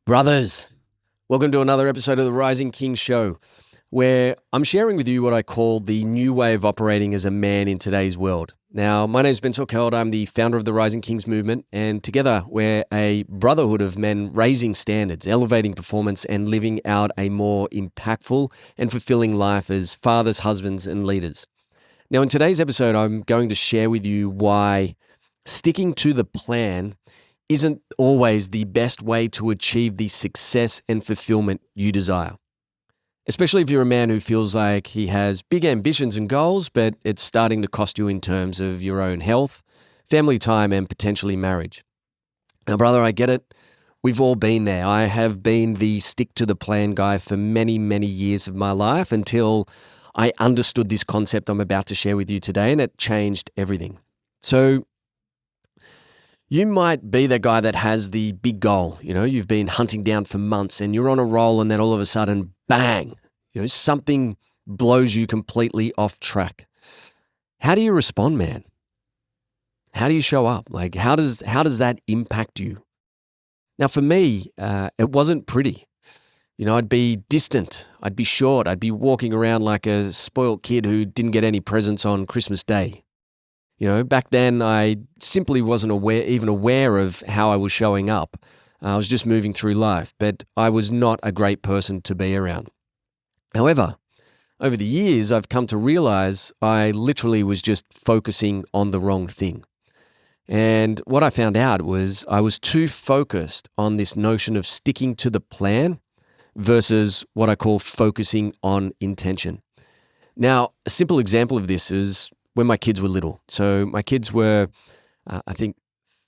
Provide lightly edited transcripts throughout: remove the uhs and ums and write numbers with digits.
Brothers, welcome to another episode of the Rising King Show, where I'm sharing with you what I call the new way of operating as a man in today's world. Now, my name is Salkeld. I'm the founder of the Rising Kings movement, and together we're a brotherhood of men raising standards, elevating performance, and living out a more impactful and fulfilling life as fathers, husbands, and leaders. Now, in today's episode, I'm going to share with you why sticking to the plan isn't always the best way to achieve the success and fulfillment you desire. Especially if you're a man who feels like he has big ambitions and goals, but it's starting to cost you in terms of your own health, family time, and potentially marriage. Now, brother, I get it. We've all been there. I have been the stick to the plan guy for many, many years of my life until I understood this concept I'm about to share with you today, and it changed everything. So, you might be the guy that has the big goal. You've been hunting down for months and you're on a roll, and then all of a sudden, bang, something blows you completely off track. How do you respond, man? How do you show up? How does that impact you? Now, for me, it wasn't pretty. I'd be distant. I'd be short. I'd be walking around like a spoiled kid who didn't get any presents on Christmas Day. Back then I simply wasn't even aware of how I was showing up. I was just moving through life, but I was not a great person to be around. However, over the years, I've come to realize I literally was just focusing on the wrong thing. And what I found out was I was too focused on this notion of sticking to the plan versus what I call focusing on intention. Now, a simple example of this is when my kids were little. So my kids were, I think,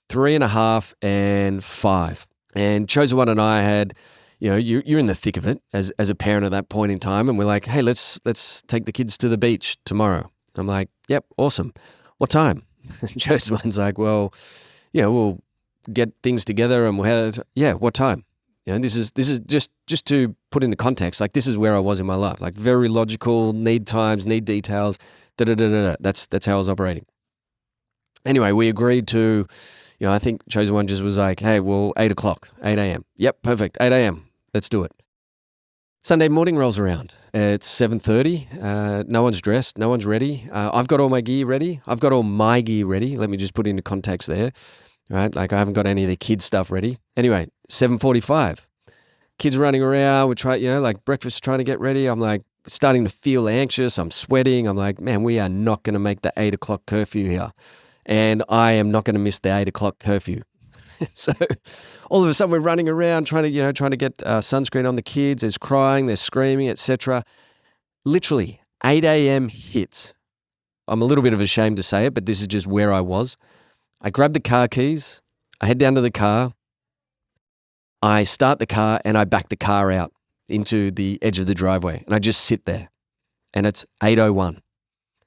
3.5 and 5. And Chosen One and I had, you're in the thick of it as a parent at that point in time. And we're like, hey, let's take the kids to the beach tomorrow. I'm like, yep, awesome. What time? Chosen One's like, well, we'll get things together and we'll head. Yeah, what time? This is just to put into context. This is where I was in my life. Very logical, need times, need details. That's how I was operating. Anyway, we agreed to, I think Chosen One just was like, hey, well, 8 o'clock, 8 a.m. Yep, perfect, 8 a.m. Let's do it. Sunday morning rolls around. It's 7:30. No one's dressed. No one's ready. I've got all my gear ready. I've got all my gear ready. Let me just put it into context there. Right? I haven't got any of the kids' stuff ready. Anyway, 7:45. Kids running around. We're trying, breakfast, trying to get ready. I'm starting to feel anxious. I'm sweating. I'm like, man, we are not going to make the 8 o'clock curfew here. And I am not going to miss the 8 o'clock curfew. So all of a sudden we're running around trying to get sunscreen on the kids. There's crying, there's screaming, etc. Literally 8 a.m. hits. I'm a little bit ashamed to say it, but this is just where I was. I grab the car keys. I head down to the car. I start the car and I back the car out into the edge of the driveway, and I just sit there, and it's 8:01.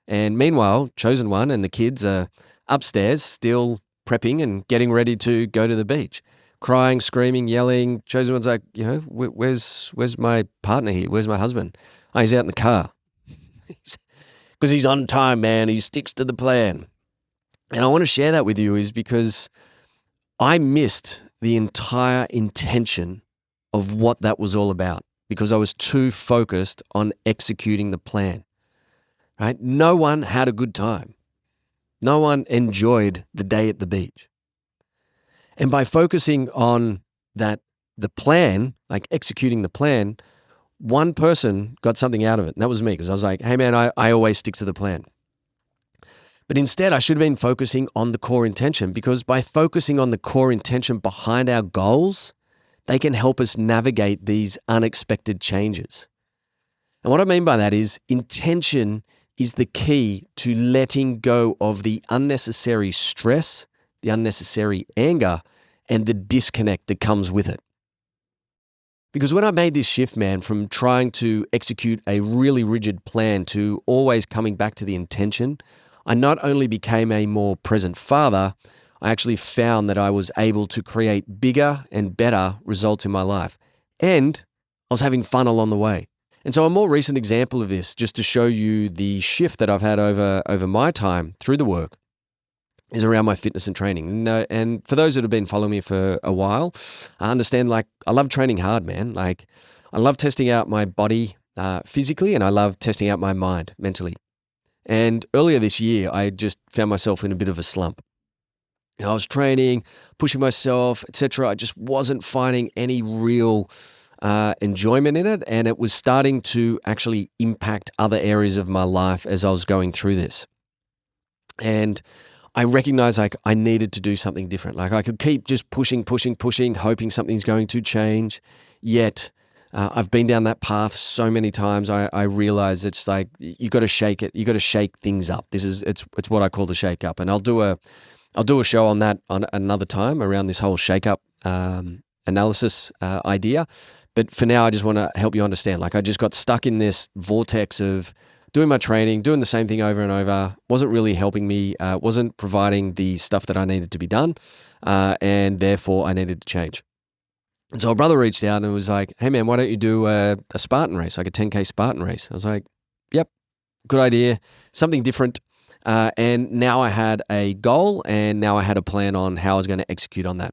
And meanwhile, Chosen One and the kids are upstairs still prepping and getting ready to go to the beach, crying, screaming, yelling. Chosen One's like, where's my partner here? Where's my husband? Oh, he's out in the car. Because he's on time, man. He sticks to the plan. And I want to share that with you is because I missed the entire intention of what that was all about, because I was too focused on executing the plan, right? No one had a good time. No one enjoyed the day at the beach. And by focusing on the plan, executing the plan, one person got something out of it. And that was me, because I was like, hey man, I always stick to the plan. But instead, I should have been focusing on the core intention, because by focusing on the core intention behind our goals, they can help us navigate these unexpected changes. And what I mean by that is intention is the key to letting go of the unnecessary stress, the unnecessary anger, and the disconnect that comes with it. Because when I made this shift, man, from trying to execute a really rigid plan to always coming back to the intention, I not only became a more present father, I actually found that I was able to create bigger and better results in my life. And I was having fun along the way. And so a more recent example of this, just to show you the shift that I've had over my time through the work, is around my fitness and training. And for those that have been following me for a while, I understand, like, I love training hard, man. Like, I love testing out my body physically, and I love testing out my mind mentally. And earlier this year, I just found myself in a bit of a slump. I was training, pushing myself, etc. I just wasn't finding any real enjoyment in it, and it was starting to actually impact other areas of my life as I was going through this. And I recognized, like, I needed to do something different. Like, I could keep just pushing, hoping something's going to change. Yet, I've been down that path so many times. I realize it's like, you got to shake it. You got to shake things up. It's what I call the shake up. And I'll do a show on that on another time around this whole shake up analysis idea. But for now, I just want to help you understand. Like, I just got stuck in this vortex of doing my training, doing the same thing over and over, wasn't really helping me, wasn't providing the stuff that I needed to be done, and therefore I needed to change. And so a brother reached out and was like, hey man, why don't you do a Spartan race, like a 10K Spartan race? I was like, yep, good idea, something different. And now I had a goal, and now I had a plan on how I was going to execute on that.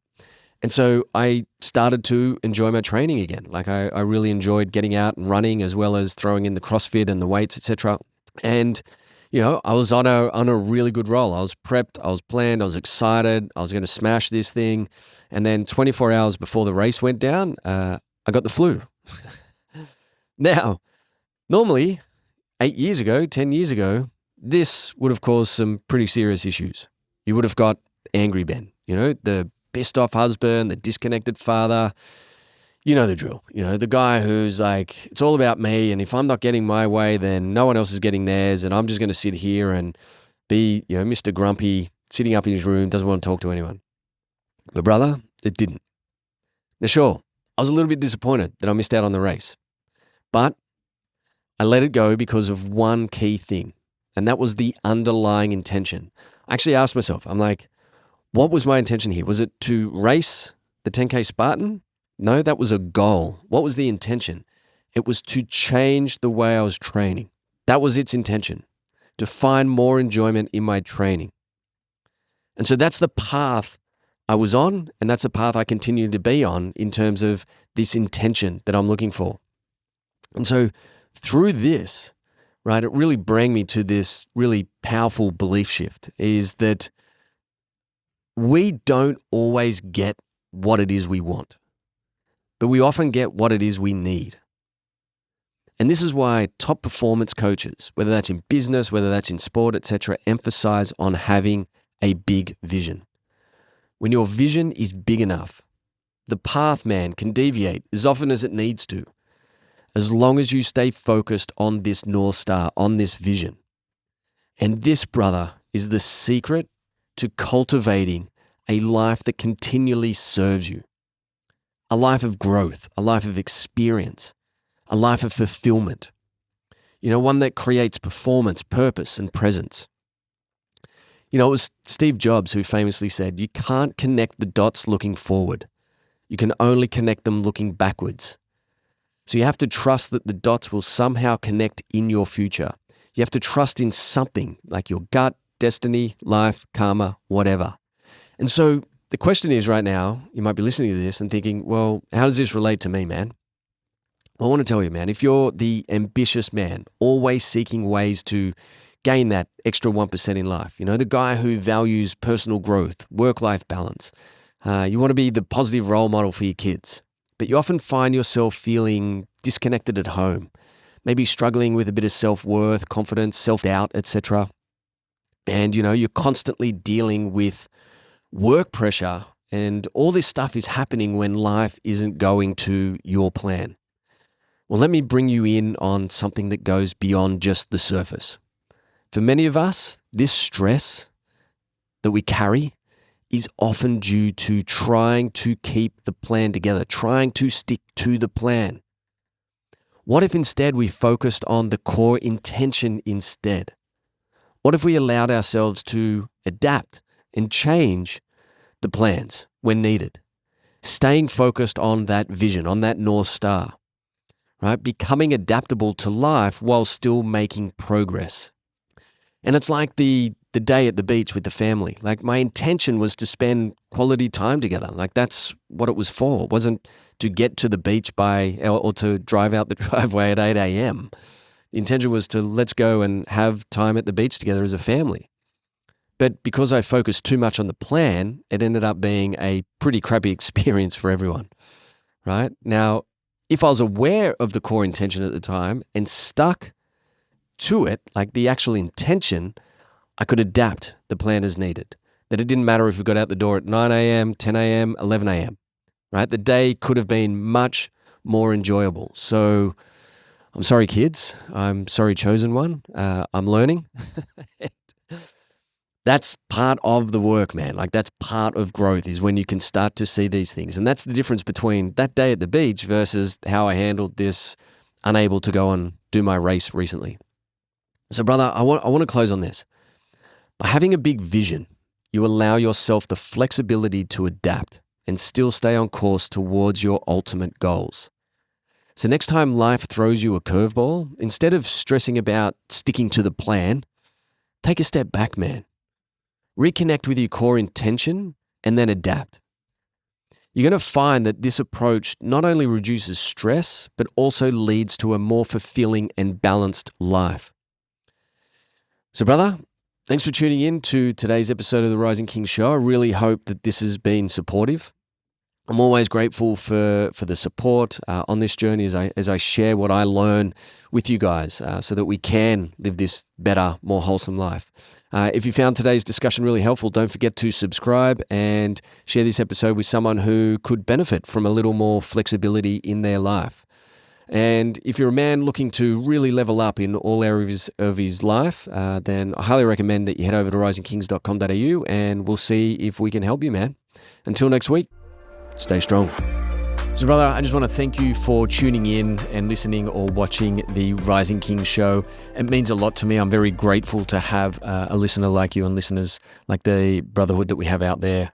And so I started to enjoy my training again. Like, I really enjoyed getting out and running, as well as throwing in the CrossFit and the weights, etc. And, I was on a really good roll. I was prepped, I was planned, I was excited, I was going to smash this thing. And then 24 hours before the race went down, I got the flu. Now, normally 8 years ago, 10 years ago, this would have caused some pretty serious issues. You would have got angry Ben, the pissed off husband, the disconnected father. You know the drill. The guy who's like, it's all about me, and if I'm not getting my way, then no one else is getting theirs, and I'm just going to sit here and be, Mr. Grumpy, sitting up in his room, doesn't want to talk to anyone. But brother, it didn't. Now sure, I was a little bit disappointed that I missed out on the race, but I let it go because of one key thing, and that was the underlying intention. I actually asked myself, I'm like, what was my intention here? Was it to race the 10K Spartan? No, that was a goal. What was the intention? It was to change the way I was training. That was its intention, to find more enjoyment in my training. And so that's the path I was on, and that's the path I continue to be on in terms of this intention that I'm looking for. And so through this, right, it really brought me to this really powerful belief shift, is that we don't always get what it is we want, but we often get what it is we need. And this is why top performance coaches, whether that's in business, whether that's in sport, etc., emphasize on having a big vision. When your vision is big enough, the path, man, can deviate as often as it needs to, as long as you stay focused on this North Star, on this vision. And this, brother, is the secret to cultivating a life that continually serves you. A life of growth, a life of experience, a life of fulfillment. One that creates performance, purpose, and presence. It was Steve Jobs who famously said, you can't connect the dots looking forward. You can only connect them looking backwards. So you have to trust that the dots will somehow connect in your future. You have to trust in something like your gut, destiny, life, karma, whatever. And so the question is right now, you might be listening to this and thinking, well, how does this relate to me, man? Well, I want to tell you, man, if you're the ambitious man, always seeking ways to gain that extra 1% in life, the guy who values personal growth, work-life balance, you want to be the positive role model for your kids, but you often find yourself feeling disconnected at home, maybe struggling with a bit of self-worth, confidence, self-doubt, etc. And, you're constantly dealing with work pressure, and all this stuff is happening when life isn't going to your plan. Well, let me bring you in on something that goes beyond just the surface. For many of us, this stress that we carry is often due to trying to keep the plan together, trying to stick to the plan. What if instead we focused on the core intention instead? What if we allowed ourselves to adapt and change the plans when needed, staying focused on that vision, on that North Star, right? Becoming adaptable to life while still making progress. And it's like the the day at the beach with the family. Like my intention was to spend quality time together. Like that's what it was for. It wasn't to get to the beach or to drive out the driveway at 8 a.m. The intention was to let's go and have time at the beach together as a family. But because I focused too much on the plan, it ended up being a pretty crappy experience for everyone, right? Now, if I was aware of the core intention at the time and stuck to it, like the actual intention, I could adapt the plan as needed. That it didn't matter if we got out the door at 9 a.m., 10 a.m., 11 a.m., right? The day could have been much more enjoyable. So I'm sorry, kids. I'm sorry, chosen one. I'm learning. That's part of the work, man. Like that's part of growth is when you can start to see these things. And that's the difference between that day at the beach versus how I handled this unable to go and do my race recently. So brother, I want to close on this. By having a big vision, you allow yourself the flexibility to adapt and still stay on course towards your ultimate goals. So next time life throws you a curveball, instead of stressing about sticking to the plan, take a step back, man. Reconnect with your core intention and then adapt. You're going to find that this approach not only reduces stress, but also leads to a more fulfilling and balanced life. So brother, thanks for tuning in to today's episode of the Rising King Show. I really hope that this has been supportive. I'm always grateful for the support on this journey as I share what I learn with you guys so that we can live this better, more wholesome life. If you found today's discussion really helpful, don't forget to subscribe and share this episode with someone who could benefit from a little more flexibility in their life. And if you're a man looking to really level up in all areas of his life, then I highly recommend that you head over to risingkings.com.au and we'll see if we can help you, man. Until next week. Stay strong. So brother, I just want to thank you for tuning in and listening or watching the Rising King Show. It means a lot to me. I'm very grateful to have a listener like you and listeners like the brotherhood that we have out there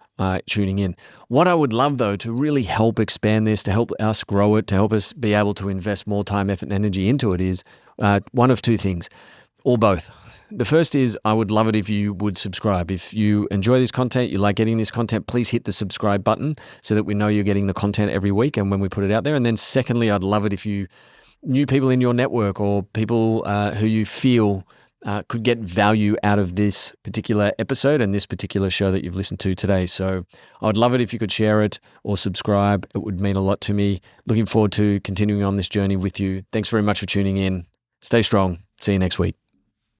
tuning in. What I would love though to really help expand this, to help us grow it, to help us be able to invest more time, effort and energy into it is one of two things or both. The first is I would love it if you would subscribe. If you enjoy this content, you like getting this content, please hit the subscribe button so that we know you're getting the content every week and when we put it out there. And then secondly, I'd love it if you knew people in your network or people who you feel could get value out of this particular episode and this particular show that you've listened to today. So I would love it if you could share it or subscribe. It would mean a lot to me. Looking forward to continuing on this journey with you. Thanks very much for tuning in. Stay strong. See you next week.